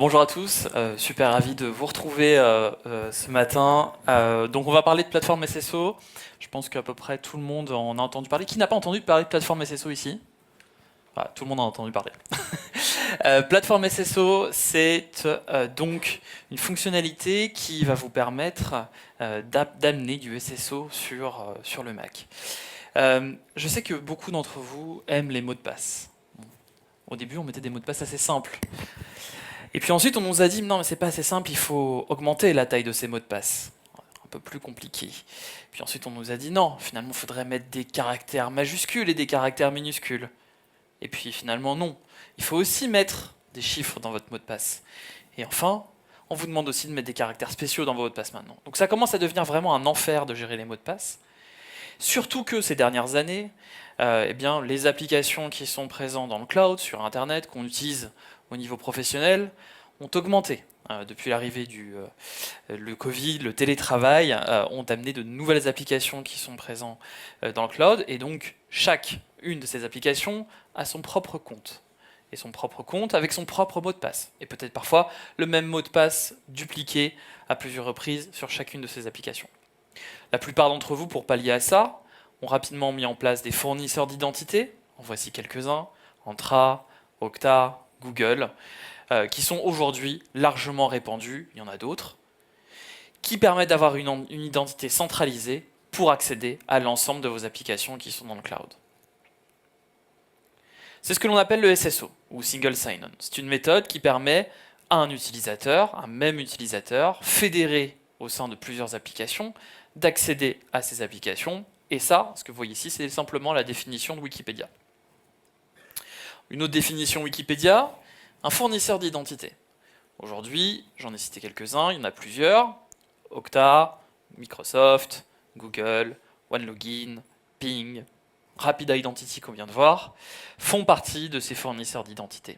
Bonjour à tous, super ravi de vous retrouver ce matin. Donc on va parler de plateforme SSO. Je pense qu'à peu près tout le monde en a entendu parler. Qui n'a pas entendu parler de plateforme SSO ici? Tout le monde en a entendu parler. Plateforme SSO, c'est donc une fonctionnalité qui va vous permettre d'amener du SSO sur le Mac. Je sais que beaucoup d'entre vous aiment les mots de passe. Au début, on mettait des mots de passe assez simples. Et puis ensuite, on nous a dit, non, mais c'est pas assez simple, il faut augmenter la taille de ces mots de passe. Un peu plus compliqué. Puis ensuite, on nous a dit, non, finalement, il faudrait mettre des caractères majuscules et des caractères minuscules. Et puis finalement, non. Il faut aussi mettre des chiffres dans votre mot de passe. Et enfin, on vous demande aussi de mettre des caractères spéciaux dans vos mots de passe maintenant. Donc ça commence à devenir vraiment un enfer de gérer les mots de passe. Surtout que ces dernières années, eh bien, les applications qui sont présentes dans le cloud, sur Internet, qu'on utilise au niveau professionnel, ont augmenté. Depuis l'arrivée du le Covid, le télétravail ont amené de nouvelles applications qui sont présentes dans le cloud, et donc chaque une de ces applications a son propre compte. Et son propre compte avec son propre mot de passe. Et peut-être parfois le même mot de passe dupliqué à plusieurs reprises sur chacune de ces applications. La plupart d'entre vous, pour pallier à ça, ont rapidement mis en place des fournisseurs d'identité. En voici quelques-uns: Entra, Okta, Google, qui sont aujourd'hui largement répandus, il y en a d'autres, qui permettent d'avoir une identité centralisée pour accéder à l'ensemble de vos applications qui sont dans le cloud. C'est ce que l'on appelle le SSO, ou Single Sign-On. C'est une méthode qui permet à un utilisateur, un même utilisateur, fédéré au sein de plusieurs applications, d'accéder à ces applications. Et ça, ce que vous voyez ici, c'est simplement la définition de Wikipédia. Une autre définition Wikipédia, un fournisseur d'identité. Aujourd'hui, j'en ai cité quelques-uns, il y en a plusieurs. Okta, Microsoft, Google, OneLogin, Ping, Rapid Identity qu'on vient de voir, font partie de ces fournisseurs d'identité.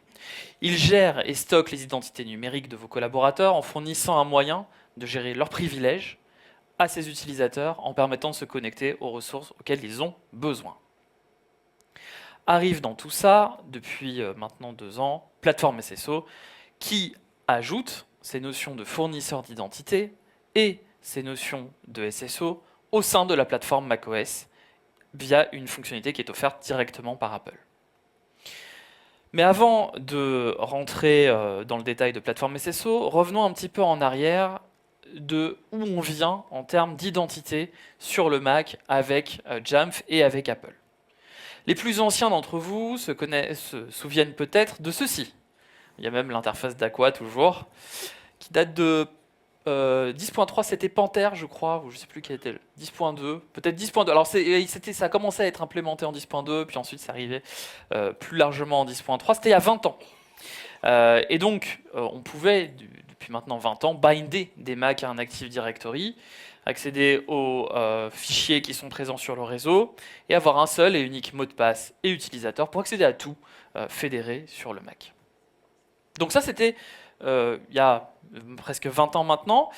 Ils gèrent et stockent les identités numériques de vos collaborateurs en fournissant un moyen de gérer leurs privilèges à ces utilisateurs en permettant de se connecter aux ressources auxquelles ils ont besoin. Arrive dans tout ça, depuis maintenant 2 ans, Plateforme SSO, qui ajoute ces notions de fournisseur d'identité et ces notions de SSO au sein de la plateforme macOS via une fonctionnalité qui est offerte directement par Apple. Mais avant de rentrer dans le détail de Plateforme SSO, revenons un petit peu en arrière de où on vient en termes d'identité sur le Mac avec Jamf et avec Apple. Les plus anciens d'entre vous se souviennent peut-être de ceci. Il y a même l'interface d'Aqua toujours, qui date de 10.3, c'était Panther, je crois, ou je ne sais plus quel était le 10.2, peut-être 10.2. Alors ça a commencé à être implémenté en 10.2, puis ensuite ça arrivait plus largement en 10.3. C'était il y a 20 ans. Et donc, on pouvait, depuis maintenant 20 ans, binder des Macs à un Active Directory, accéder aux fichiers qui sont présents sur le réseau, et avoir un seul et unique mot de passe et utilisateur pour accéder à tout fédéré sur le Mac. Donc ça, c'était il y a presque 20 ans maintenant,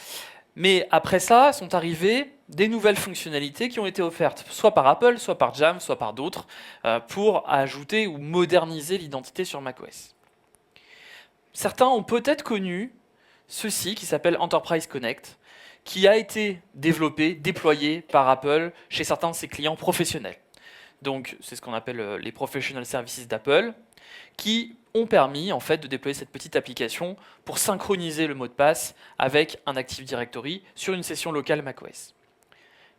mais après ça, sont arrivées des nouvelles fonctionnalités qui ont été offertes, soit par Apple, soit par Jamf, soit par d'autres, pour ajouter ou moderniser l'identité sur macOS. Certains ont peut-être connu ceci qui s'appelle Enterprise Connect, qui a été développé, déployé par Apple chez certains de ses clients professionnels. Donc c'est ce qu'on appelle les Professional Services d'Apple, qui ont permis en fait de déployer cette petite application pour synchroniser le mot de passe avec un Active Directory sur une session locale macOS.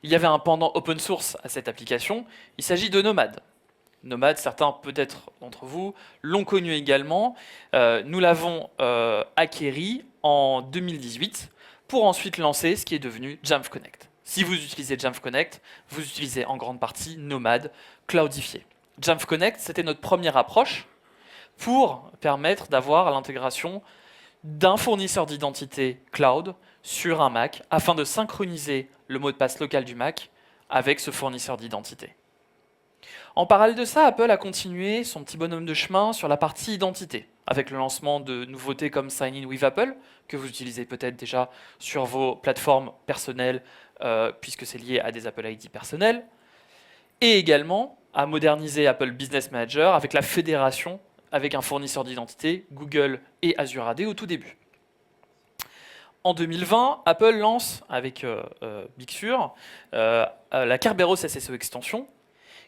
Il y avait un pendant open source à cette application, il s'agit de Nomad. Nomad, certains peut-être d'entre vous l'ont connu également. Nous l'avons acquéri en 2018 pour ensuite lancer ce qui est devenu Jamf Connect. Si vous utilisez Jamf Connect, vous utilisez en grande partie Nomad cloudifié. Jamf Connect, c'était notre première approche pour permettre d'avoir l'intégration d'un fournisseur d'identité cloud sur un Mac afin de synchroniser le mot de passe local du Mac avec ce fournisseur d'identité. En parallèle de ça, Apple a continué son petit bonhomme de chemin sur la partie identité, avec le lancement de nouveautés comme Sign in with Apple, que vous utilisez peut-être déjà sur vos plateformes personnelles, puisque c'est lié à des Apple ID personnels, et également à moderniser Apple Business Manager avec la fédération avec un fournisseur d'identité, Google et Azure AD au tout début. En 2020, Apple lance avec Big Sur la Kerberos SSO extension,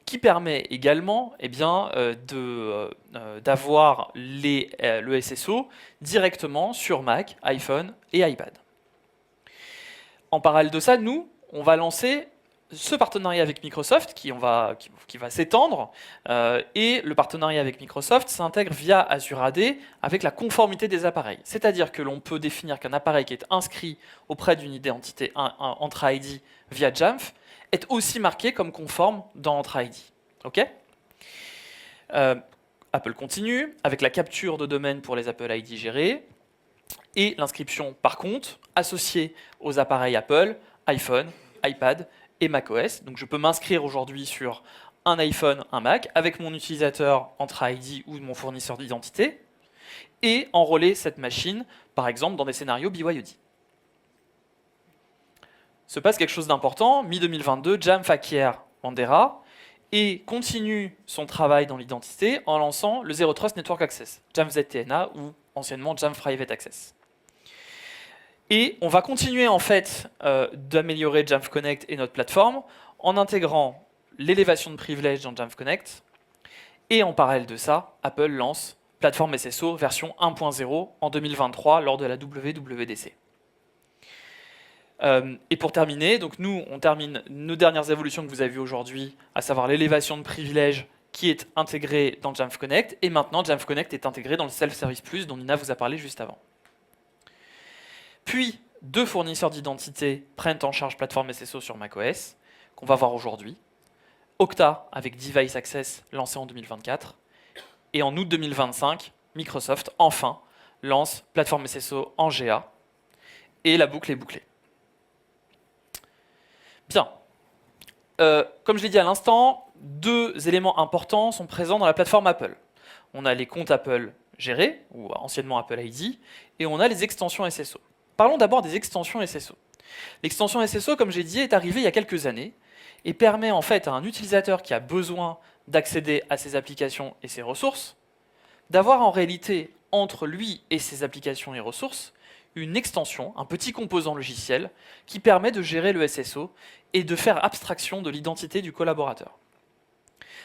qui permet également d'avoir le SSO directement sur Mac, iPhone et iPad. En parallèle de ça, nous, on va lancer ce partenariat avec Microsoft qui va s'étendre, et le partenariat avec Microsoft s'intègre via Azure AD avec la conformité des appareils. C'est-à-dire que l'on peut définir qu'un appareil qui est inscrit auprès d'une identité Entra ID via Jamf est aussi marqué comme conforme dans Entra ID. Ok ? Apple continue avec la capture de domaine pour les Apple ID gérés et l'inscription par compte associée aux appareils Apple, iPhone, iPad et macOS. Donc je peux m'inscrire aujourd'hui sur un iPhone, un Mac, avec mon utilisateur Entra ID ou mon fournisseur d'identité, et enrôler cette machine, par exemple, dans des scénarios BYOD. Se passe quelque chose d'important, mi-2022, Jamf acquiert Wandera et continue son travail dans l'identité en lançant le Zero Trust Network Access, Jamf ZTNA ou anciennement Jamf Private Access. Et on va continuer en fait d'améliorer Jamf Connect et notre plateforme en intégrant l'élévation de privilèges dans Jamf Connect. Et en parallèle de ça, Apple lance plateforme SSO version 1.0 en 2023 lors de la WWDC. Et pour terminer, donc nous on termine nos dernières évolutions que vous avez vues aujourd'hui, à savoir l'élévation de privilèges qui est intégrée dans Jamf Connect, et maintenant Jamf Connect est intégré dans le Self-Service Plus dont Nina vous a parlé juste avant. Puis, 2 fournisseurs d'identité prennent en charge plateforme SSO sur macOS, qu'on va voir aujourd'hui. Okta avec Device Access lancé en 2024. Et en août 2025, Microsoft, enfin, lance plateforme SSO en GA. Et la boucle est bouclée. Bien. Comme je l'ai dit à l'instant, 2 éléments importants sont présents dans la plateforme Apple. On a les comptes Apple gérés, ou anciennement Apple ID, et on a les extensions SSO. Parlons d'abord des extensions SSO. L'extension SSO, comme j'ai dit, est arrivée il y a quelques années et permet en fait à un utilisateur qui a besoin d'accéder à ses applications et ses ressources d'avoir en réalité entre lui et ses applications et ressources une extension, un petit composant logiciel qui permet de gérer le SSO et de faire abstraction de l'identité du collaborateur.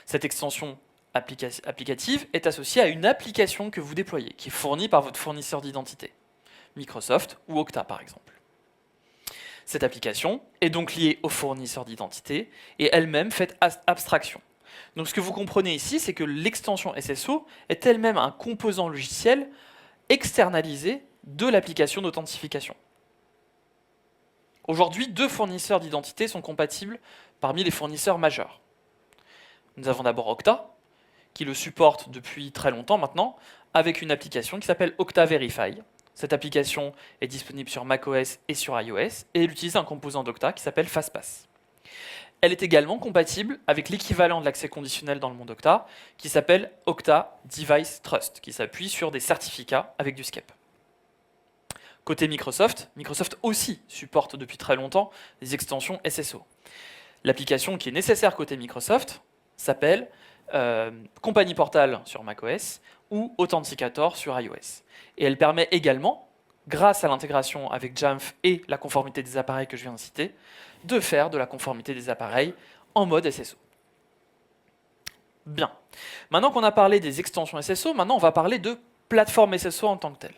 Cette extension applicative est associée à une application que vous déployez, qui est fournie par votre fournisseur d'identité. Microsoft ou Okta par exemple. Cette application est donc liée au fournisseur d'identité et elle-même fait abstraction. Donc ce que vous comprenez ici, c'est que l'extension SSO est elle-même un composant logiciel externalisé de l'application d'authentification. Aujourd'hui, 2 fournisseurs d'identité sont compatibles parmi les fournisseurs majeurs. Nous avons d'abord Okta, qui le supporte depuis très longtemps maintenant, avec une application qui s'appelle Okta Verify. Cette application est disponible sur macOS et sur iOS, et elle utilise un composant d'Okta qui s'appelle FastPass. Elle est également compatible avec l'équivalent de l'accès conditionnel dans le monde Okta, qui s'appelle Okta Device Trust, qui s'appuie sur des certificats avec du SCEP. Côté Microsoft, Microsoft aussi supporte depuis très longtemps les extensions SSO. L'application qui est nécessaire côté Microsoft s'appelle Company Portal sur macOS ou Authenticator sur iOS. Et elle permet également, grâce à l'intégration avec Jamf et la conformité des appareils que je viens de citer, de faire de la conformité des appareils en mode SSO. Bien. Maintenant qu'on a parlé des extensions SSO, maintenant on va parler de plateforme SSO en tant que telle.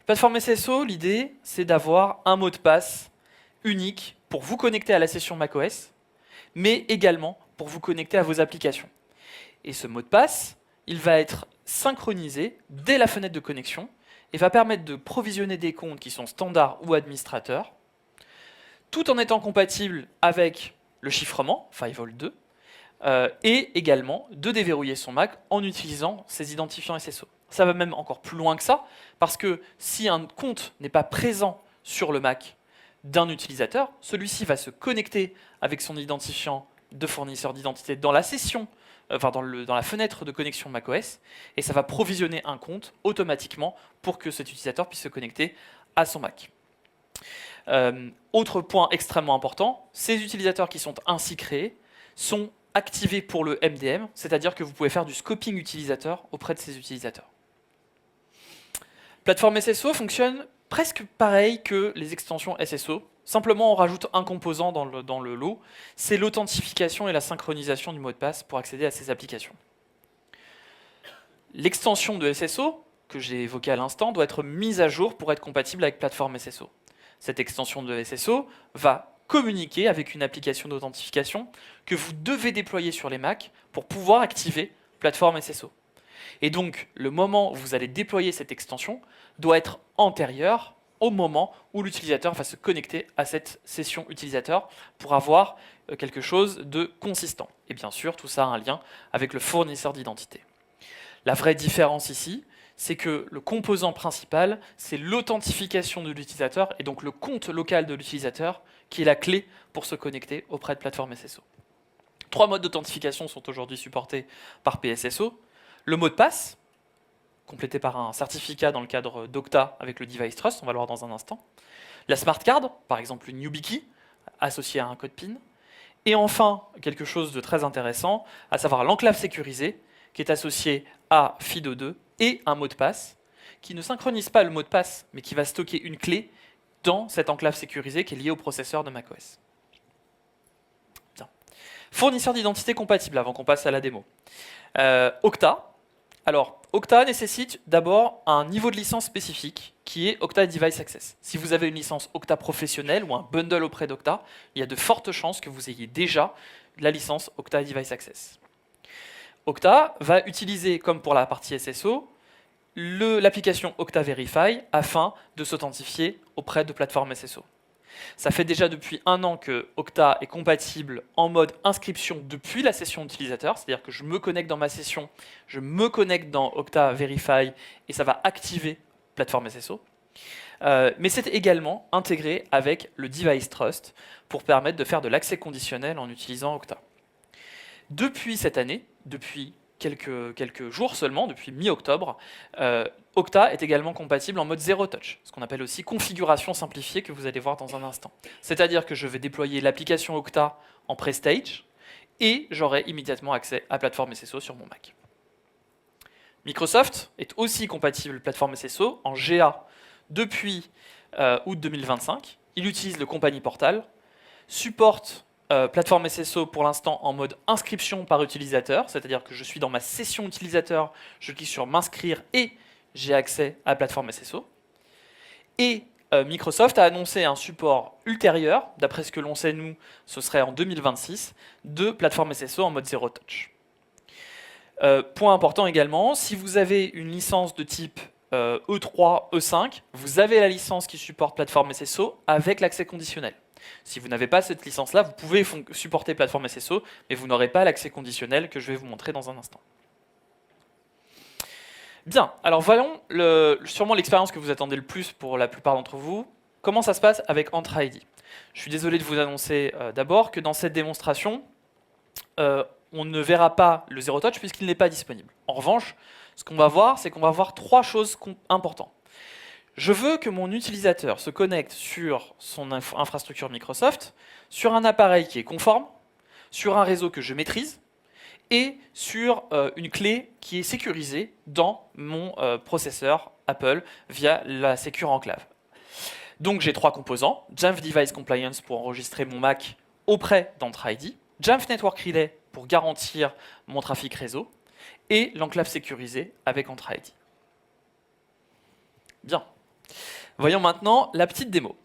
Plateforme SSO, l'idée, c'est d'avoir un mot de passe unique pour vous connecter à la session macOS, mais également pour vous connecter à vos applications. Et ce mot de passe, il va être synchronisé dès la fenêtre de connexion et va permettre de provisionner des comptes qui sont standards ou administrateurs, tout en étant compatible avec le chiffrement, Firewall 2, et également de déverrouiller son Mac en utilisant ses identifiants SSO. Ça va même encore plus loin que ça, parce que si un compte n'est pas présent sur le Mac d'un utilisateur, celui-ci va se connecter avec son identifiant de fournisseur d'identité dans la session, dans la fenêtre de connexion macOS, et ça va provisionner un compte automatiquement pour que cet utilisateur puisse se connecter à son Mac. Autre point extrêmement important, ces utilisateurs qui sont ainsi créés sont activés pour le MDM, c'est-à-dire que vous pouvez faire du scoping utilisateur auprès de ces utilisateurs. Plateforme SSO fonctionne presque pareil que les extensions SSO. Simplement, on rajoute un composant dans le lot, c'est l'authentification et la synchronisation du mot de passe pour accéder à ces applications. L'extension de SSO, que j'ai évoquée à l'instant, doit être mise à jour pour être compatible avec plateforme SSO. Cette extension de SSO va communiquer avec une application d'authentification que vous devez déployer sur les Mac pour pouvoir activer plateforme SSO. Et donc, le moment où vous allez déployer cette extension doit être antérieur au moment où l'utilisateur va se connecter à cette session utilisateur pour avoir quelque chose de consistant. Et bien sûr, tout ça a un lien avec le fournisseur d'identité. La vraie différence ici, c'est que le composant principal, c'est l'authentification de l'utilisateur et donc le compte local de l'utilisateur qui est la clé pour se connecter auprès de plateforme SSO. 3 modes d'authentification sont aujourd'hui supportés par PSSO. Le mot de passe, complété par un certificat dans le cadre d'Okta avec le Device Trust, on va le voir dans un instant. La Smart Card, par exemple une YubiKey, associée à un code PIN. Et enfin, quelque chose de très intéressant, à savoir l'enclave sécurisée, qui est associée à FIDO2 et un mot de passe, qui ne synchronise pas le mot de passe, mais qui va stocker une clé dans cette enclave sécurisée qui est liée au processeur de macOS. Bien. Fournisseur d'identité compatible, avant qu'on passe à la démo. Okta. Alors, Okta nécessite d'abord un niveau de licence spécifique qui est Okta Device Access. Si vous avez une licence Okta professionnelle ou un bundle auprès d'Okta, il y a de fortes chances que vous ayez déjà la licence Okta Device Access. Okta va utiliser, comme pour la partie SSO, l'application Okta Verify afin de s'authentifier auprès de plateformes SSO. Ça fait déjà depuis 1 an que Okta est compatible en mode inscription depuis la session utilisateur, c'est-à-dire que je me connecte dans ma session, je me connecte dans Okta Verify et ça va activer plateforme SSO. Mais c'est également intégré avec le Device Trust pour permettre de faire de l'accès conditionnel en utilisant Okta. Depuis cette année, depuis quelques jours seulement, depuis mi-octobre, Okta est également compatible en mode Zero Touch, ce qu'on appelle aussi configuration simplifiée que vous allez voir dans un instant. C'est-à-dire que je vais déployer l'application Okta en pré-stage et j'aurai immédiatement accès à plateforme SSO sur mon Mac. Microsoft est aussi compatible plateforme SSO en GA depuis août 2025. Il utilise le Company Portal, supporte plateforme SSO pour l'instant en mode inscription par utilisateur, c'est-à-dire que je suis dans ma session utilisateur, je clique sur m'inscrire et j'ai accès à plateforme SSO. Et Microsoft a annoncé un support ultérieur, d'après ce que l'on sait nous, ce serait en 2026, de plateforme SSO en mode Zero Touch. Point important également, si vous avez une licence de type E3, E5, vous avez la licence qui supporte plateforme SSO avec l'accès conditionnel. Si vous n'avez pas cette licence-là, vous pouvez supporter plateforme SSO, mais vous n'aurez pas l'accès conditionnel que je vais vous montrer dans un instant. Bien, alors voyons sûrement l'expérience que vous attendez le plus pour la plupart d'entre vous. Comment ça se passe avec Entra ID? Je suis désolé de vous annoncer d'abord que dans cette démonstration, on ne verra pas le Zero Touch puisqu'il n'est pas disponible. En revanche, ce qu'on va voir, c'est qu'on va voir 3 choses importantes. Je veux que mon utilisateur se connecte sur son infrastructure Microsoft, sur un appareil qui est conforme, sur un réseau que je maîtrise, et sur une clé qui est sécurisée dans mon processeur Apple via la Secure Enclave. Donc j'ai 3 composants, Jamf Device Compliance pour enregistrer mon Mac auprès d'Entra ID, Jamf Network Relay pour garantir mon trafic réseau, et l'enclave sécurisée avec Entra ID. Bien. Voyons maintenant la petite démo.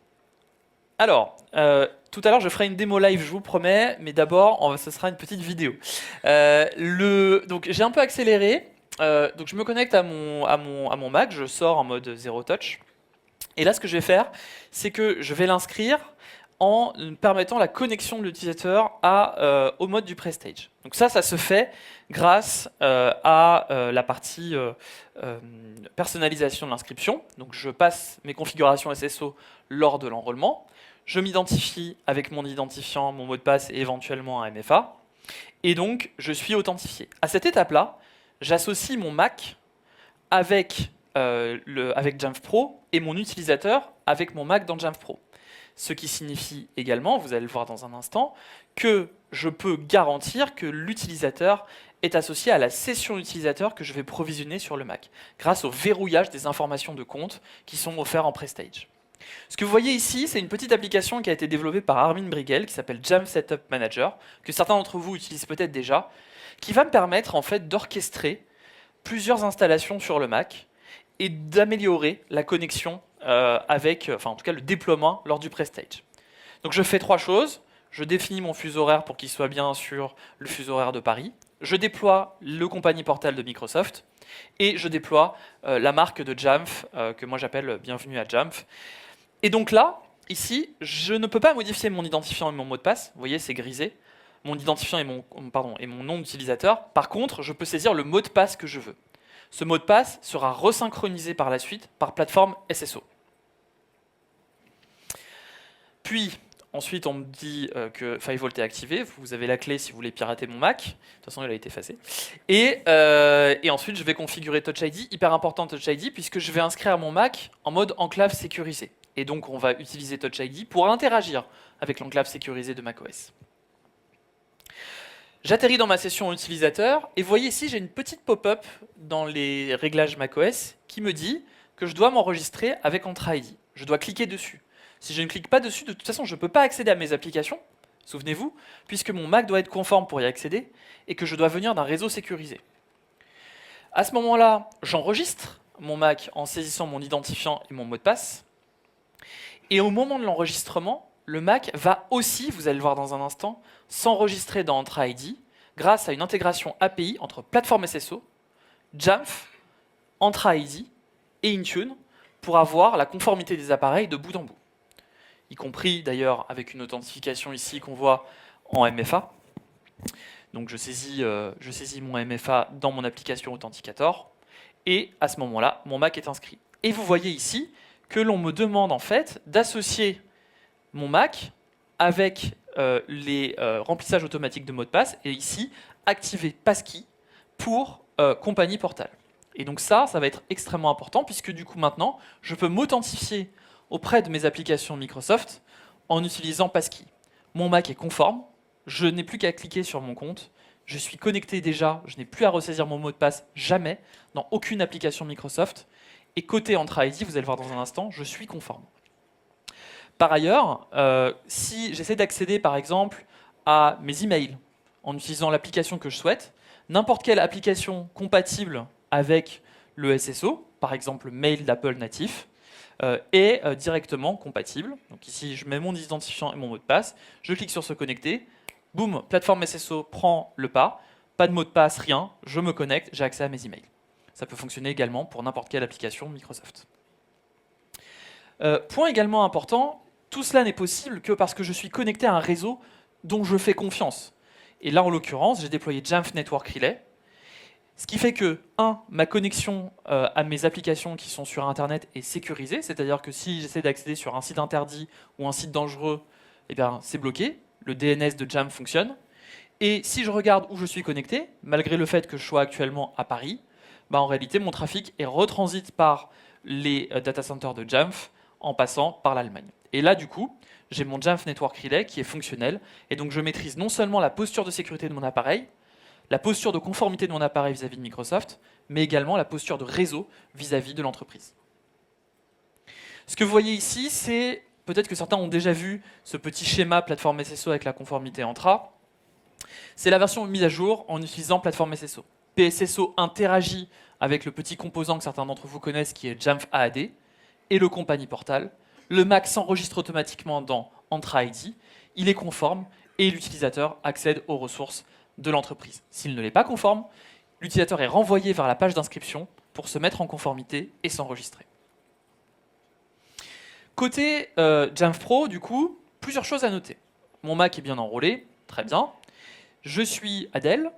Alors, tout à l'heure je ferai une démo live, je vous promets, mais d'abord ce sera une petite vidéo. Donc j'ai un peu accéléré, donc je me connecte à mon Mac, je sors en mode Zero Touch, et là ce que je vais faire, c'est que je vais l'inscrire en permettant la connexion de l'utilisateur au mode du Prestage. Donc ça se fait grâce à la partie personnalisation de l'inscription. Donc je passe mes configurations SSO lors de l'enrôlement. Je m'identifie avec mon identifiant, mon mot de passe et éventuellement un MFA. Et donc je suis authentifié. À cette étape-là, j'associe mon Mac avec Jamf Pro et mon utilisateur avec mon Mac dans Jamf Pro. Ce qui signifie également, vous allez le voir dans un instant, que je peux garantir que l'utilisateur est associé à la session utilisateur que je vais provisionner sur le Mac, grâce au verrouillage des informations de compte qui sont offertes en Prestage. Ce que vous voyez ici, c'est une petite application qui a été développée par Armin Brigel, qui s'appelle Jamf Setup Manager, que certains d'entre vous utilisent peut-être déjà, qui va me permettre en fait d'orchestrer plusieurs installations sur le Mac et d'améliorer la connexion en tout cas le déploiement lors du Prestage. Donc je fais trois choses. Je définis mon fuseau horaire pour qu'il soit bien sur le fuseau horaire de Paris. Je déploie le compagnie portal de Microsoft et je déploie la marque de Jamf, que moi j'appelle Bienvenue à Jamf. Et donc là, ici, je ne peux pas modifier mon identifiant et mon mot de passe. Vous voyez, c'est grisé. Mon identifiant et mon nom d'utilisateur. Par contre, je peux saisir le mot de passe que je veux. Ce mot de passe sera resynchronisé par la suite par plateforme SSO. Puis, ensuite, on me dit que FiveVault est activé. Vous avez la clé si vous voulez pirater mon Mac. De toute façon, il a été effacé. Et ensuite, je vais configurer Touch ID. Hyper important Touch ID, puisque je vais inscrire mon Mac en mode enclave sécurisée. Et donc, on va utiliser Touch ID pour interagir avec l'enclave sécurisée de macOS. J'atterris dans ma session utilisateur, et vous voyez ici, j'ai une petite pop-up dans les réglages macOS qui me dit que je dois m'enregistrer avec Entra ID. Je dois cliquer dessus. Si je ne clique pas dessus, de toute façon, je ne peux pas accéder à mes applications, souvenez-vous, puisque mon Mac doit être conforme pour y accéder, et que je dois venir d'un réseau sécurisé. À ce moment-là, j'enregistre mon Mac en saisissant mon identifiant et mon mot de passe, et au moment de l'enregistrement, le Mac va aussi, vous allez le voir dans un instant, s'enregistrer dans Entra ID grâce à une intégration API entre plateforme SSO, Jamf, Entra ID et Intune pour avoir la conformité des appareils de bout en bout. Y compris d'ailleurs avec une authentification ici qu'on voit en MFA. Donc je saisis mon MFA dans mon application Authenticator et à ce moment-là, mon Mac est inscrit. Et vous voyez ici que l'on me demande en fait d'associer mon Mac avec les remplissages automatiques de mots de passe et ici activer Passkey pour compagnie portal. Et donc ça va être extrêmement important puisque du coup maintenant je peux m'authentifier auprès de mes applications Microsoft en utilisant Passkey. Mon Mac est conforme, je n'ai plus qu'à cliquer sur mon compte, je suis connecté déjà, je n'ai plus à ressaisir mon mot de passe jamais dans aucune application Microsoft. Et côté Entra ID, vous allez le voir dans un instant, je suis conforme. Par ailleurs, si j'essaie d'accéder par exemple à mes emails en utilisant l'application que je souhaite, n'importe quelle application compatible avec le SSO, par exemple Mail d'Apple natif, est directement compatible. Donc ici, je mets mon identifiant et mon mot de passe, je clique sur se connecter, boum, plateforme SSO prend le pas de mot de passe, rien, je me connecte, j'ai accès à mes emails. Ça peut fonctionner également pour n'importe quelle application Microsoft. Point également important, tout cela n'est possible que parce que je suis connecté à un réseau dont je fais confiance. Et là, en l'occurrence, j'ai déployé Jamf Network Relay, ce qui fait que, ma connexion à mes applications qui sont sur Internet est sécurisée, c'est-à-dire que si j'essaie d'accéder sur un site interdit ou un site dangereux, eh bien, c'est bloqué, le DNS de Jamf fonctionne. Et si je regarde où je suis connecté, malgré le fait que je sois actuellement à Paris, en réalité, mon trafic est retransite par les data centers de Jamf en passant par l'Allemagne. Et là, du coup, j'ai mon Jamf Network Relay qui est fonctionnel, et donc je maîtrise non seulement la posture de sécurité de mon appareil, la posture de conformité de mon appareil vis-à-vis de Microsoft, mais également la posture de réseau vis-à-vis de l'entreprise. Ce que vous voyez ici, c'est, peut-être que certains ont déjà vu ce petit schéma plateforme SSO avec la conformité Entra. C'est la version mise à jour en utilisant plateforme SSO. PSSO interagit avec le petit composant que certains d'entre vous connaissent qui est Jamf AAD et le compagnie portal. Le Mac s'enregistre automatiquement dans Entra ID, il est conforme et l'utilisateur accède aux ressources de l'entreprise. S'il ne l'est pas conforme, l'utilisateur est renvoyé vers la page d'inscription pour se mettre en conformité et s'enregistrer. Côté Jamf Pro, du coup, plusieurs choses à noter. Mon Mac est bien enrôlé, très bien. Je suis Adèle.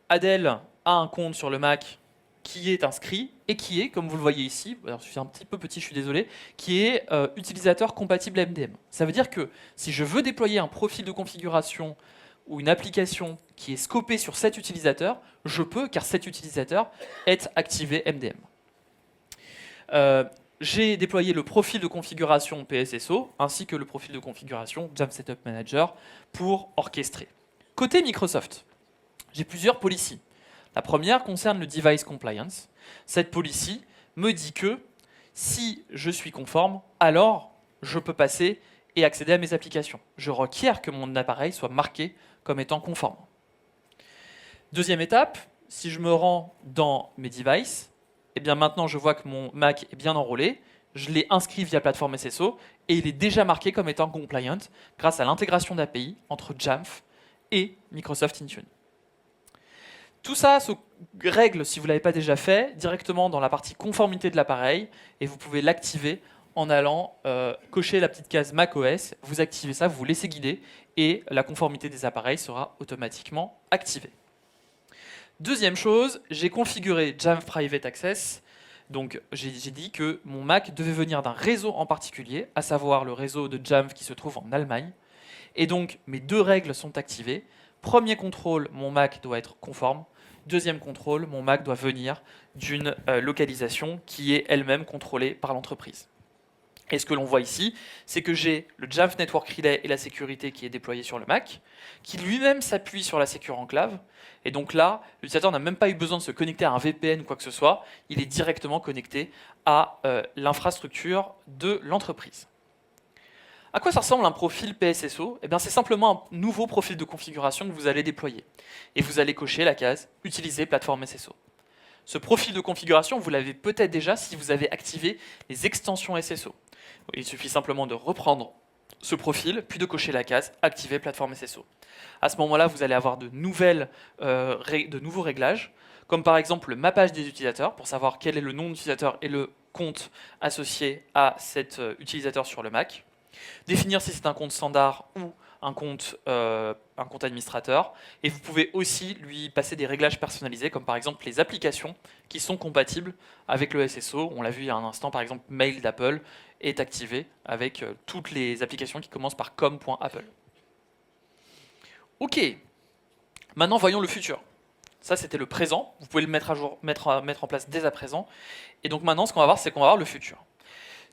Adèle a un compte sur le Mac qui est inscrit et qui est, comme vous le voyez ici, alors je suis un petit peu petit, je suis désolé, qui est utilisateur compatible MDM. Ça veut dire que si je veux déployer un profil de configuration ou une application qui est scopée sur cet utilisateur, je peux, car cet utilisateur est activé MDM. J'ai déployé le profil de configuration PSSO ainsi que le profil de configuration Jamf Setup Manager pour orchestrer. Côté Microsoft, j'ai plusieurs policies. La première concerne le device compliance. Cette policy me dit que si je suis conforme, alors je peux passer et accéder à mes applications. Je requiers que mon appareil soit marqué comme étant conforme. Deuxième étape, si je me rends dans mes devices, eh bien maintenant je vois que mon Mac est bien enrôlé, je l'ai inscrit via plateforme SSO et il est déjà marqué comme étant compliant grâce à l'intégration d'API entre Jamf et Microsoft Intune. Tout ça se règle, si vous ne l'avez pas déjà fait, directement dans la partie conformité de l'appareil et vous pouvez l'activer en allant cocher la petite case macOS, vous activez ça, vous vous laissez guider et la conformité des appareils sera automatiquement activée. Deuxième chose, j'ai configuré Jamf Private Access. Donc j'ai dit que mon Mac devait venir d'un réseau en particulier, à savoir le réseau de Jamf qui se trouve en Allemagne. Et donc mes deux règles sont activées. Premier contrôle, mon Mac doit être conforme. Deuxième contrôle, mon Mac doit venir d'une localisation qui est elle-même contrôlée par l'entreprise. Et ce que l'on voit ici, c'est que j'ai le Jamf Network Relay et la sécurité qui est déployé sur le Mac, qui lui-même s'appuie sur la Secure Enclave. Et donc là, l'utilisateur n'a même pas eu besoin de se connecter à un VPN ou quoi que ce soit, il est directement connecté à l'infrastructure de l'entreprise. À quoi ça ressemble un profil PSSO? Eh bien, c'est simplement un nouveau profil de configuration que vous allez déployer. Et vous allez cocher la case « Utiliser plateforme SSO ». Ce profil de configuration, vous l'avez peut-être déjà si vous avez activé les extensions SSO. Il suffit simplement de reprendre ce profil, puis de cocher la case « Activer plateforme SSO ». À ce moment-là, vous allez avoir de nouveaux réglages, comme par exemple le mappage des utilisateurs, pour savoir quel est le nom d'utilisateur et le compte associé à cet utilisateur sur le Mac. Définir si c'est un compte standard ou un compte administrateur. Et vous pouvez aussi lui passer des réglages personnalisés, comme par exemple les applications qui sont compatibles avec le SSO. On l'a vu il y a un instant, par exemple, Mail d'Apple est activé avec toutes les applications qui commencent par com.apple. Ok, maintenant voyons le futur. Ça, c'était le présent. Vous pouvez le mettre à jour, mettre en place dès à présent. Et donc maintenant, ce qu'on va voir, c'est qu'on va voir le futur.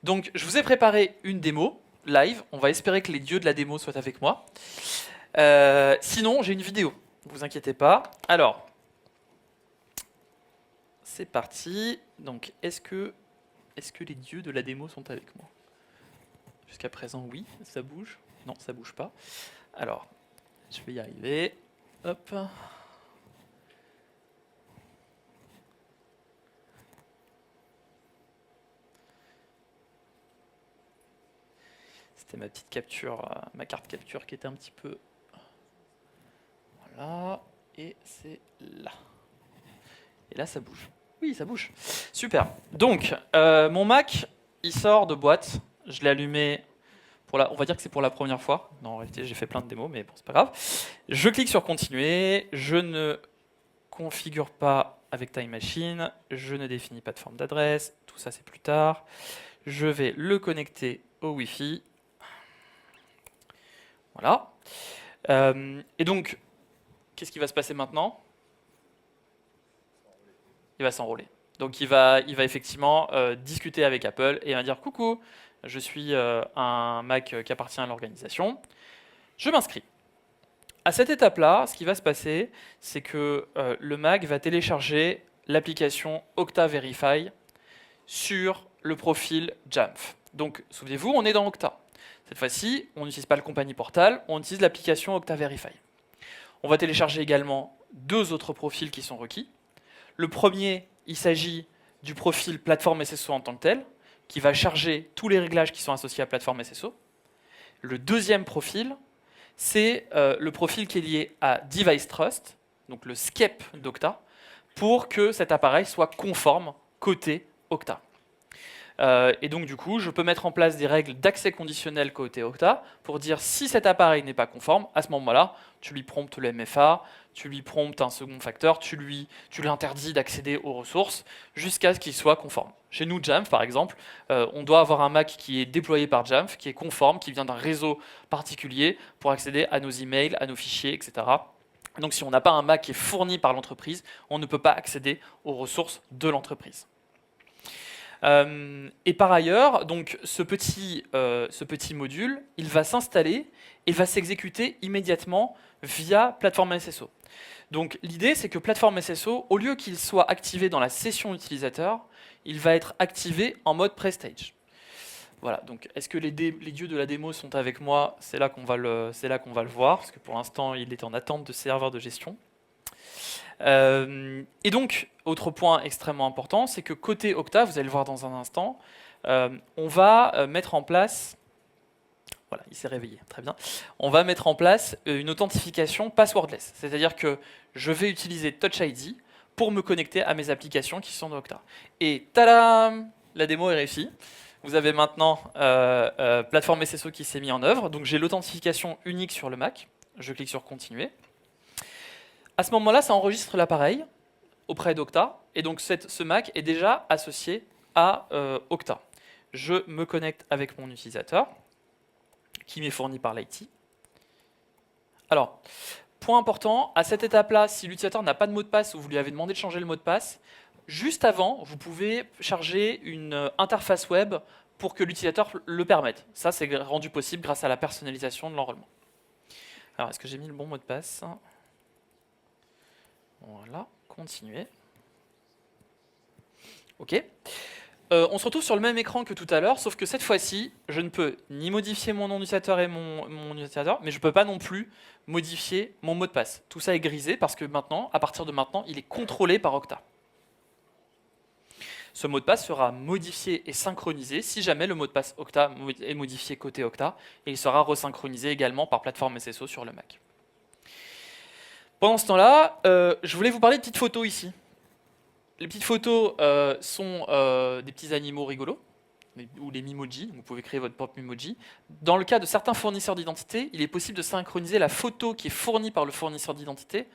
Donc, je vous ai préparé une démo live. On va espérer que les dieux de la démo soient avec moi. Sinon, j'ai une vidéo. Ne vous inquiétez pas. Alors, c'est parti. Donc, est-ce que les dieux de la démo sont avec moi? Jusqu'à présent, oui. Ça bouge? Non, ça bouge pas. Alors, je vais y arriver. Hop. C'était ma petite capture, ma carte capture qui était un petit peu... Voilà. Et c'est là. Et là, ça bouge. Oui, ça bouge. Super. Donc, mon Mac, il sort de boîte. Je l'ai allumé... on va dire que c'est pour la première fois. Non, en réalité, j'ai fait plein de démos, mais bon, c'est pas grave. Je clique sur continuer. Je ne configure pas avec Time Machine. Je ne définis pas de forme d'adresse. Tout ça, c'est plus tard. Je vais le connecter au Wi-Fi. Voilà. Et donc, qu'est-ce qui va se passer maintenant? Il va s'enrôler. Donc, il va effectivement discuter avec Apple et il va dire « Coucou, je suis un Mac qui appartient à l'organisation. Je m'inscris. » À cette étape-là, ce qui va se passer, c'est que le Mac va télécharger l'application Okta Verify sur le profil Jamf. Donc, souvenez-vous, on est dans Okta. Cette fois-ci, on n'utilise pas le compagnie portal, on utilise l'application Okta Verify. On va télécharger également deux autres profils qui sont requis. Le premier, il s'agit du profil plateforme SSO en tant que tel, qui va charger tous les réglages qui sont associés à plateforme SSO. Le deuxième profil, c'est le profil qui est lié à Device Trust, donc le SCEP d'Okta, pour que cet appareil soit conforme côté Okta. Et donc du coup, je peux mettre en place des règles d'accès conditionnel côté Okta pour dire si cet appareil n'est pas conforme, à ce moment-là, tu lui promptes le MFA, tu lui promptes un second facteur, tu lui interdis d'accéder aux ressources jusqu'à ce qu'il soit conforme. Chez nous, Jamf, par exemple, on doit avoir un Mac qui est déployé par Jamf, qui est conforme, qui vient d'un réseau particulier pour accéder à nos emails, à nos fichiers, etc. Donc si on n'a pas un Mac qui est fourni par l'entreprise, on ne peut pas accéder aux ressources de l'entreprise. Et par ailleurs, donc, ce petit module, il va s'installer et va s'exécuter immédiatement via Platform SSO. Donc l'idée, c'est que Platform SSO, au lieu qu'il soit activé dans la session utilisateur, il va être activé en mode Prestage. Voilà, donc est-ce que les dieux de la démo sont avec moi? C'est là qu'on va le voir, parce que pour l'instant, il est en attente de serveur de gestion. Et donc, autre point extrêmement important, c'est que côté Okta, vous allez le voir dans un instant, on va mettre en place, voilà, il s'est réveillé, très bien, on va mettre en place une authentification passwordless, c'est-à-dire que je vais utiliser Touch ID pour me connecter à mes applications qui sont dans Okta. Et tadam, la démo est réussie. Vous avez maintenant Platform SSO qui s'est mis en œuvre, donc j'ai l'authentification unique sur le Mac, je clique sur continuer. À ce moment-là, ça enregistre l'appareil auprès d'Okta, et donc ce Mac est déjà associé à Okta. Je me connecte avec mon utilisateur, qui m'est fourni par l'IT. Alors, point important, à cette étape-là, si l'utilisateur n'a pas de mot de passe ou vous lui avez demandé de changer le mot de passe, juste avant, vous pouvez charger une interface web pour que l'utilisateur le permette. Ça, c'est rendu possible grâce à la personnalisation de l'enrôlement. Alors, est-ce que j'ai mis le bon mot de passe ? Voilà, continuer. OK. On se retrouve sur le même écran que tout à l'heure, sauf que cette fois-ci, je ne peux ni modifier mon nom d'utilisateur et mon utilisateur, mais je ne peux pas non plus modifier mon mot de passe. Tout ça est grisé parce que maintenant, à partir de maintenant, il est contrôlé par Okta. Ce mot de passe sera modifié et synchronisé si jamais le mot de passe Okta est modifié côté Okta, et il sera resynchronisé également par Platform SSO sur le Mac. Pendant ce temps-là, je voulais vous parler de petites photos ici. Les petites photos sont des petits animaux rigolos, ou les Mimoji, vous pouvez créer votre propre Mimoji. Dans le cas de certains fournisseurs d'identité, il est possible de synchroniser la photo qui est fournie par le fournisseur d'identité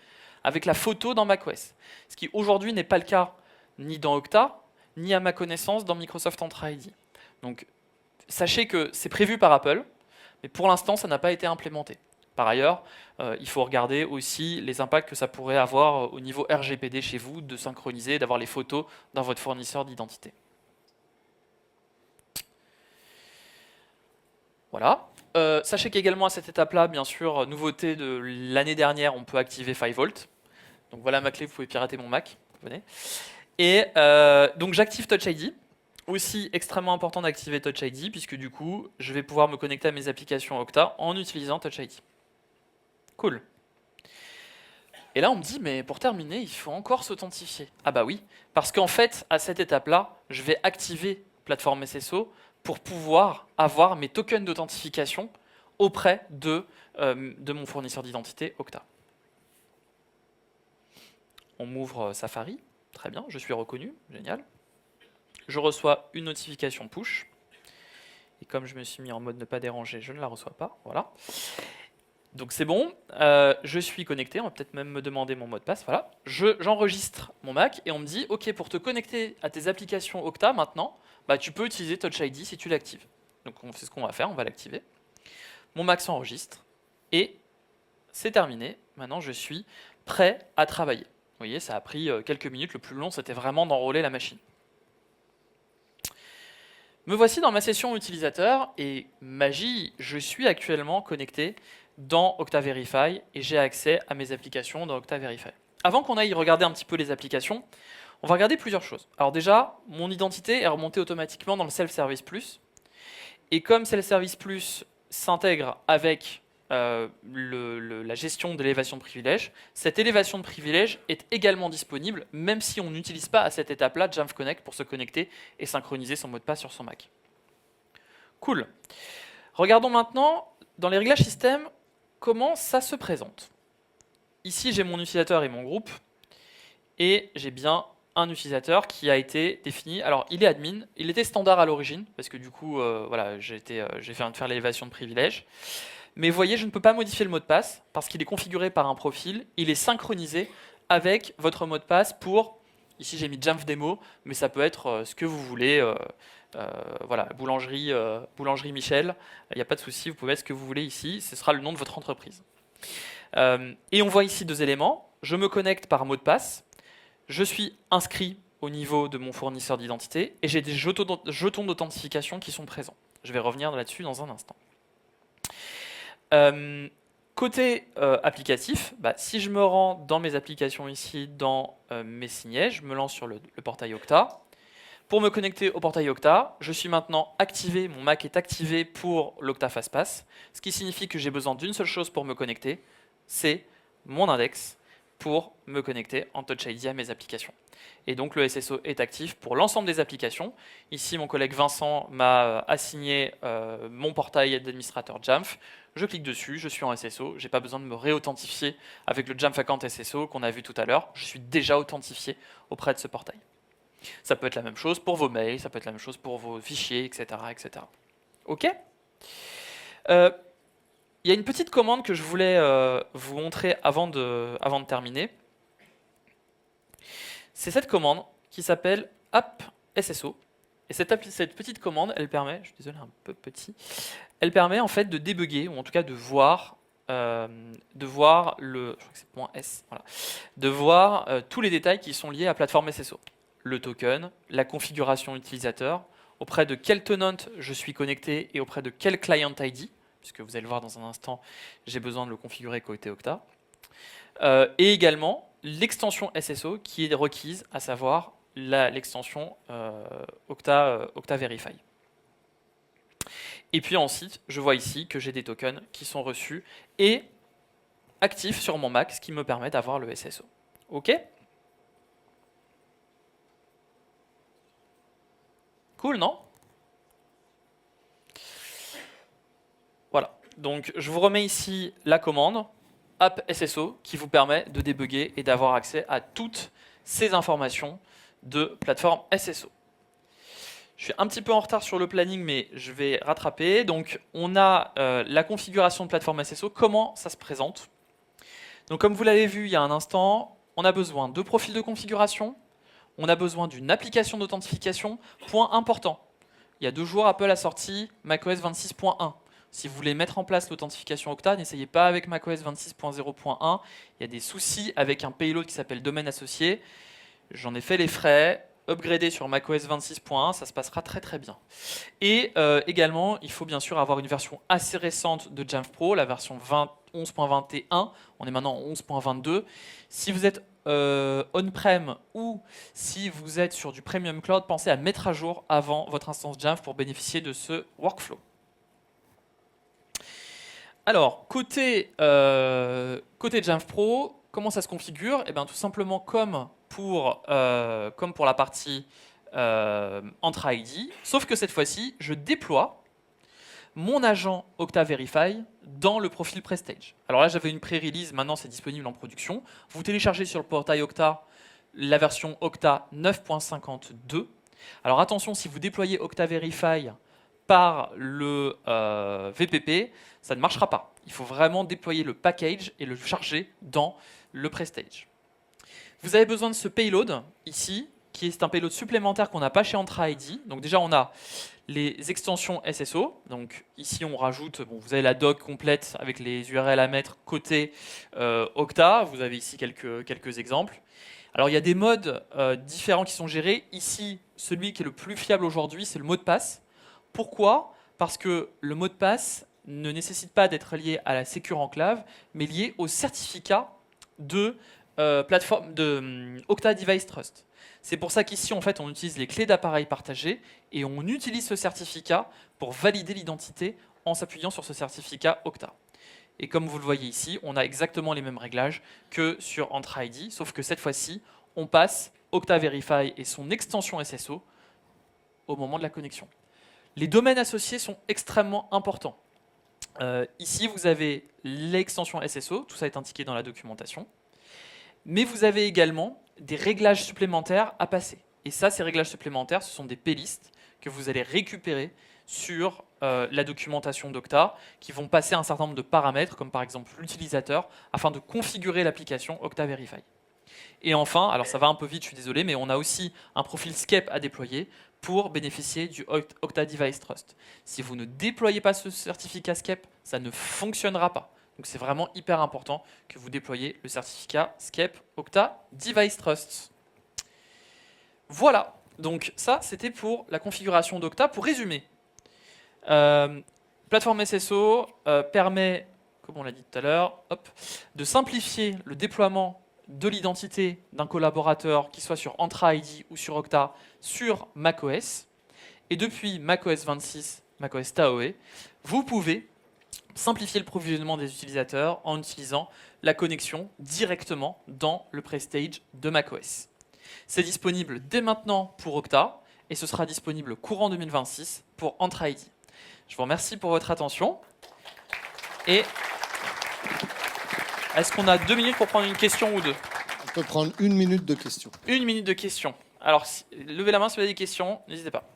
avec la photo dans macOS. Ce qui aujourd'hui n'est pas le cas ni dans Okta, ni à ma connaissance dans Microsoft Entra ID. Donc sachez que c'est prévu par Apple, mais pour l'instant ça n'a pas été implémenté. Par ailleurs, il faut regarder aussi les impacts que ça pourrait avoir au niveau RGPD chez vous, de synchroniser, d'avoir les photos dans votre fournisseur d'identité. Voilà. Sachez qu'également à cette étape-là, bien sûr, nouveauté de l'année dernière, on peut activer 5V. Donc voilà ma clé, vous pouvez pirater mon Mac. Venez. Et donc j'active Touch ID. Aussi extrêmement important d'activer Touch ID, puisque du coup, je vais pouvoir me connecter à mes applications Okta en utilisant Touch ID. Cool. Et là, on me dit, mais pour terminer, il faut encore s'authentifier. Ah bah oui, parce qu'en fait, à cette étape-là, je vais activer Platform SSO pour pouvoir avoir mes tokens d'authentification auprès de mon fournisseur d'identité Okta. On m'ouvre Safari, très bien, je suis reconnu, génial. Je reçois une notification push. Et comme je me suis mis en mode ne pas déranger, je ne la reçois pas, voilà. Donc c'est bon, je suis connecté, on va peut-être même me demander mon mot de passe, voilà. J'enregistre mon Mac et on me dit, ok, pour te connecter à tes applications Okta maintenant, bah, tu peux utiliser Touch ID si tu l'actives. Donc c'est ce qu'on va faire, on va l'activer. Mon Mac s'enregistre et c'est terminé. Maintenant je suis prêt à travailler. Vous voyez, ça a pris quelques minutes, le plus long c'était vraiment d'enrôler la machine. Me voici dans ma session utilisateur et magie, je suis actuellement connecté dans Okta Verify et j'ai accès à mes applications dans Okta Verify. Avant qu'on aille regarder un petit peu les applications, on va regarder plusieurs choses. Alors déjà, mon identité est remontée automatiquement dans le Self-Service Plus. Et comme Self-Service Plus s'intègre avec la gestion d'élévation de privilèges, cette élévation de privilèges est également disponible, même si on n'utilise pas à cette étape-là Jamf Connect pour se connecter et synchroniser son mot de passe sur son Mac. Cool. Regardons maintenant, dans les réglages système, comment ça se présente. Ici, j'ai mon utilisateur et mon groupe, et j'ai bien un utilisateur qui a été défini. Alors, il est admin, il était standard à l'origine, parce que du coup, voilà, j'ai fait faire l'élévation de privilèges. Mais vous voyez, je ne peux pas modifier le mot de passe, parce qu'il est configuré par un profil, il est synchronisé avec votre mot de passe pour, ici j'ai mis Jamf Demo, mais ça peut être ce que vous voulez, voilà, boulangerie Michel, il n'y a pas de souci, vous pouvez mettre ce que vous voulez ici, ce sera le nom de votre entreprise. Et on voit ici deux éléments, je me connecte par mot de passe, je suis inscrit au niveau de mon fournisseur d'identité et j'ai des jetons d'authentification qui sont présents. Je vais revenir là-dessus dans un instant. Côté applicatif, si je me rends dans mes applications ici, dans mes signets, je me lance sur le portail Okta. Pour me connecter au portail Okta, je suis maintenant activé, mon Mac est activé pour l'Okta FastPass, ce qui signifie que j'ai besoin d'une seule chose pour me connecter, c'est mon index pour me connecter en Touch ID à mes applications. Et donc le SSO est actif pour l'ensemble des applications. Ici, mon collègue Vincent m'a assigné mon portail d'administrateur Jamf. Je clique dessus, je suis en SSO, je n'ai pas besoin de me réauthentifier avec le Jamf Account SSO qu'on a vu tout à l'heure. Je suis déjà authentifié auprès de ce portail. Ça peut être la même chose pour vos mails, ça peut être la même chose pour vos fichiers, etc. etc. OK ? Il y a une petite commande que je voulais vous montrer avant de terminer. C'est cette commande qui s'appelle app SSO. Et cette petite commande, elle permet, je suis désolé, un peu petit, elle permet en fait de débugger, ou en tout cas de voir le, je crois que c'est .s, voilà, de voir tous les détails qui sont liés à plateforme SSO. Le token, la configuration utilisateur, auprès de quel tenant je suis connecté et auprès de quel client ID, puisque vous allez le voir dans un instant, j'ai besoin de le configurer côté Okta. Et également l'extension SSO qui est requise, à savoir l'extension Okta Verify. Et puis ensuite, je vois ici que j'ai des tokens qui sont reçus et actifs sur mon Mac, ce qui me permet d'avoir le SSO. OK ? Cool, non ? Voilà. Donc, je vous remets ici la commande app SSO qui vous permet de débugger et d'avoir accès à toutes ces informations de plateforme SSO. Je suis un petit peu en retard sur le planning, mais je vais rattraper. Donc, on a la configuration de plateforme SSO. Comment ça se présente ? Donc, comme vous l'avez vu il y a un instant, on a besoin de profils de configuration. On a besoin d'une application d'authentification. Point important, il y a 2 jours, Apple a sorti macOS 26.1. Si vous voulez mettre en place l'authentification Okta, n'essayez pas avec macOS 26.0.1. Il y a des soucis avec un payload qui s'appelle domaine associé. J'en ai fait les frais. Upgrader sur macOS 26.1, ça se passera très très bien. Et également, il faut bien sûr avoir une version assez récente de Jamf Pro, la version 11.21. On est maintenant en 11.22. Si vous êtes on-prem ou si vous êtes sur du Premium Cloud, pensez à mettre à jour avant votre instance Jamf pour bénéficier de ce workflow. Alors, côté Jamf Pro, comment ça se configure ? Eh bien, tout simplement comme pour la partie Entra ID, sauf que cette fois-ci, je déploie mon agent Okta Verify dans le profil Prestage. Alors là, j'avais une pré-release, maintenant c'est disponible en production. Vous téléchargez sur le portail Okta la version Okta 9.52. Alors attention, si vous déployez Okta Verify par le VPP, ça ne marchera pas. Il faut vraiment déployer le package et le charger dans le Prestage. Vous avez besoin de ce payload ici, qui est un payload supplémentaire qu'on n'a pas chez Entra ID. Donc déjà, on a les extensions SSO. Donc ici, on rajoute, vous avez la doc complète avec les URL à mettre côté Okta. Vous avez ici quelques exemples. Alors il y a des modes différents qui sont gérés. Ici, celui qui est le plus fiable aujourd'hui, c'est le mot de passe. Pourquoi ? Parce que le mot de passe ne nécessite pas d'être lié à la Secure Enclave, mais lié au certificat de plateforme de Okta Device Trust. C'est pour ça qu'ici, en fait, on utilise les clés d'appareil partagées et on utilise ce certificat pour valider l'identité en s'appuyant sur ce certificat Okta. Et comme vous le voyez ici, on a exactement les mêmes réglages que sur Entra ID, sauf que cette fois-ci, on passe Okta Verify et son extension SSO au moment de la connexion. Les domaines associés sont extrêmement importants. Ici, vous avez l'extension SSO, tout ça est indiqué dans la documentation. Mais vous avez également des réglages supplémentaires à passer. Et ça, ces réglages supplémentaires, ce sont des playlists que vous allez récupérer sur la documentation d'Okta, qui vont passer un certain nombre de paramètres, comme par exemple l'utilisateur, afin de configurer l'application Okta Verify. Et enfin, alors ça va un peu vite, je suis désolé, mais on a aussi un profil SCEP à déployer pour bénéficier du Okta Device Trust. Si vous ne déployez pas ce certificat SCEP, ça ne fonctionnera pas. Donc c'est vraiment hyper important que vous déployiez le certificat SCEP Okta Device Trust. Voilà, donc ça c'était pour la configuration d'Octa. Pour résumer, plateforme SSO permet, comme on l'a dit tout à l'heure, de simplifier le déploiement de l'identité d'un collaborateur, qui soit sur Entra ID ou sur Octa, sur macOS. Et depuis macOS 26, macOS Taoe, vous pouvez simplifier le provisionnement des utilisateurs en utilisant la connexion directement dans le Prestage de macOS. C'est disponible dès maintenant pour Octa et ce sera disponible courant 2026 pour Entra ID. Je vous remercie pour votre attention. Et est-ce qu'on a 2 minutes pour prendre une question ou deux? On peut prendre 1 minute de questions. 1 minute de questions. Alors, levez la main si vous avez des questions, n'hésitez pas.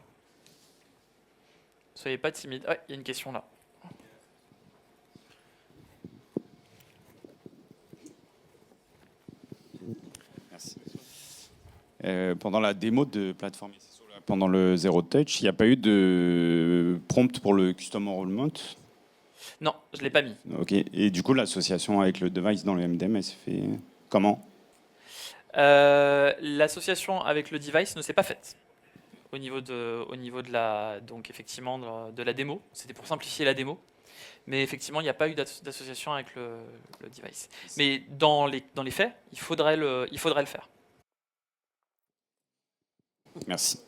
Soyez pas timide. Ouais, il y a une question là. Merci. Pendant la démo de plateforme SSO, pendant le Zero Touch, il n'y a pas eu de prompt pour le custom enrollment? Non, je ne l'ai pas mis. Ok. Et du coup, l'association avec le device dans le MDM, elle se fait comment? L'association avec le device ne s'est pas faite au niveau de la, donc effectivement, de la démo. C'était pour simplifier la démo. Mais effectivement, il n'y a pas eu d'association avec le device. Mais dans les faits, il faudrait le faire. Merci.